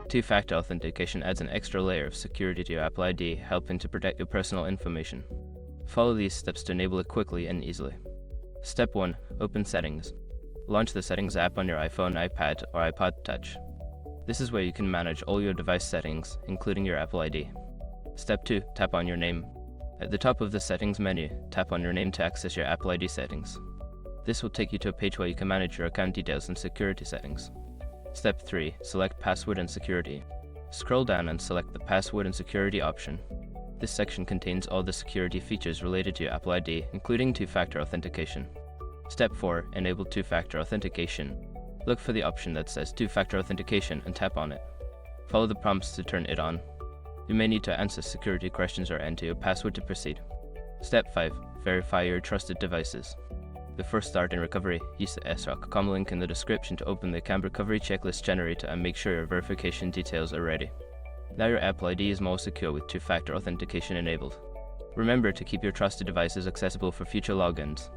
Two-factor authentication adds an extra layer of security to your Apple ID, helping to protect your personal information. Follow these steps to enable it quickly and easily. Step 1. Open Settings. Launch the Settings app on your iPhone, iPad, or iPod Touch. This is where you can manage all your device settings, including your Apple ID. Step 2. Tap on your name. At the top of the Settings menu, tap on your name to access your Apple ID settings. This will take you to a page where you can manage your account details and security settings. Step 3. Select Password and Security. Scroll down and select the Password and Security option. This section contains all the security features related to your Apple ID, including two-factor authentication. Step 4. Enable two-factor authentication. Look for the option that says two-factor authentication and tap on it. Follow the prompts to turn it on. You may need to answer security questions or enter your password to proceed. Step 5. Verify your trusted devices. Before starting recovery, use the sroc.com link in the description to open the account recovery checklist generator and make sure your verification details are ready. Now your Apple ID is more secure with two-factor authentication enabled. Remember to keep your trusted devices accessible for future logins.